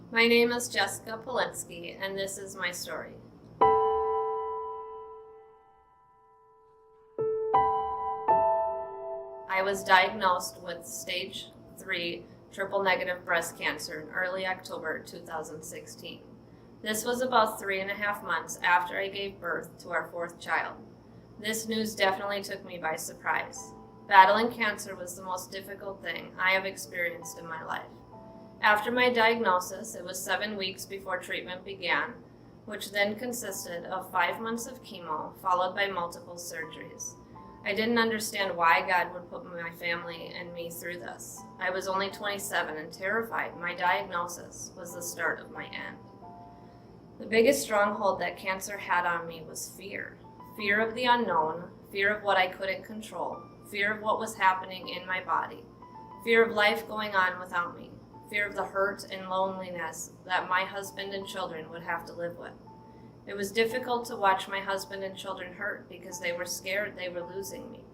My name is Jessica Polinske, and this is my story. I was diagnosed with stage 3 triple-negative breast cancer in early October 2016. This was about 3.5 months after I gave birth to our 4th child. This news definitely took me by surprise. Battling cancer was the most difficult thing I have experienced in my life. After my diagnosis, it was 7 weeks before treatment began, which then consisted of 5 months of chemo, followed by multiple surgeries. I didn't understand why God would put my family and me through this. I was only 27 and terrified my diagnosis was the start of my end. The biggest stronghold that cancer had on me was fear. Fear of the unknown, fear of what I couldn't control, fear of what was happening in my body, fear of life going on without me, fear of the hurt and loneliness that my husband and children would have to live with. It was difficult to watch my husband and children hurt because they were scared they were losing me.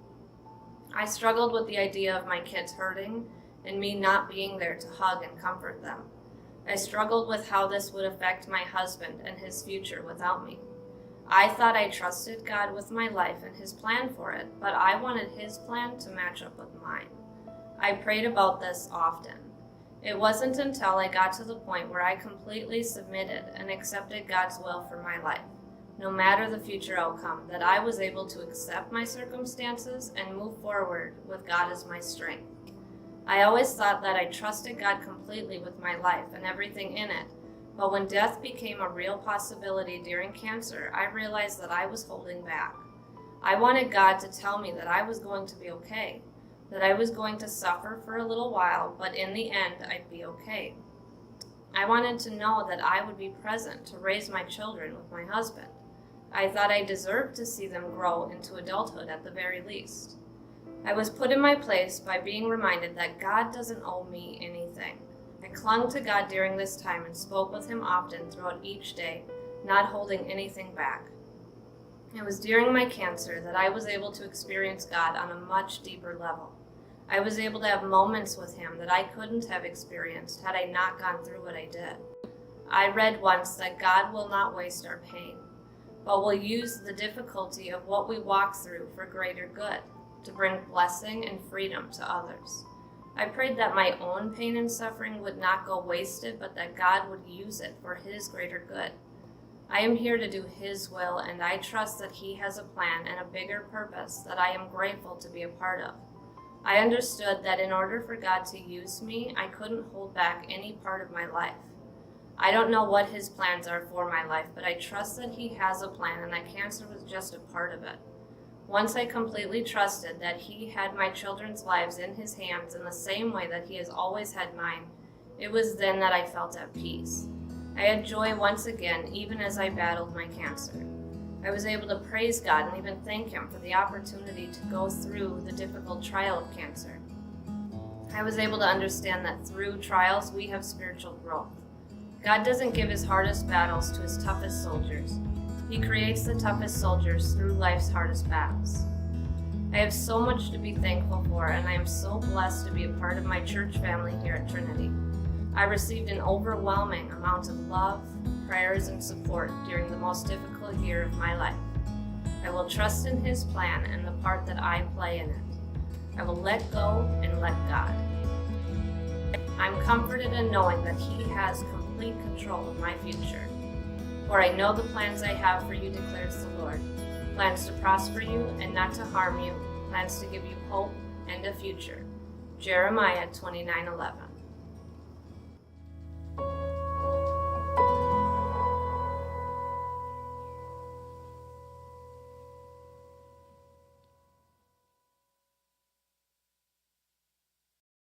I struggled with the idea of my kids hurting and me not being there to hug and comfort them. I struggled with how this would affect my husband and his future without me. I thought I trusted God with my life and His plan for it, but I wanted His plan to match up with mine. I prayed about this often. It wasn't until I got to the point where I completely submitted and accepted God's will for my life, no matter the future outcome, that I was able to accept my circumstances and move forward with God as my strength. I always thought that I trusted God completely with my life and everything in it, but when death became a real possibility during cancer, I realized that I was holding back. I wanted God to tell me that I was going to be okay, that I was going to suffer for a little while, but in the end, I'd be okay. I wanted to know that I would be present to raise my children with my husband. I thought I deserved to see them grow into adulthood at the very least. I was put in my place by being reminded that God doesn't owe me anything. I clung to God during this time and spoke with Him often throughout each day, not holding anything back. It was during my cancer that I was able to experience God on a much deeper level. I was able to have moments with Him that I couldn't have experienced had I not gone through what I did. I read once that God will not waste our pain, but will use the difficulty of what we walk through for greater good, to bring blessing and freedom to others. I prayed that my own pain and suffering would not go wasted, but that God would use it for His greater good. I am here to do His will, and I trust that He has a plan and a bigger purpose that I am grateful to be a part of. I understood that in order for God to use me, I couldn't hold back any part of my life. I don't know what His plans are for my life, but I trust that He has a plan and that cancer was just a part of it. Once I completely trusted that He had my children's lives in His hands in the same way that He has always had mine, it was then that I felt at peace. I had joy once again, even as I battled my cancer. I was able to praise God and even thank Him for the opportunity to go through the difficult trial of cancer. I was able to understand that through trials we have spiritual growth. God doesn't give His hardest battles to His toughest soldiers. He creates the toughest soldiers through life's hardest battles. I have so much to be thankful for, and I am so blessed to be a part of my church family here at Trinity. I received an overwhelming amount of love, prayers, and support during the most difficult year of my life. I will trust in His plan and the part that I play in it. I will let go and let God. I'm comforted in knowing that He has complete control of my future. For I know the plans I have for you, declares the Lord. Plans to prosper you and not to harm you. Plans to give you hope and a future. Jeremiah 29:11.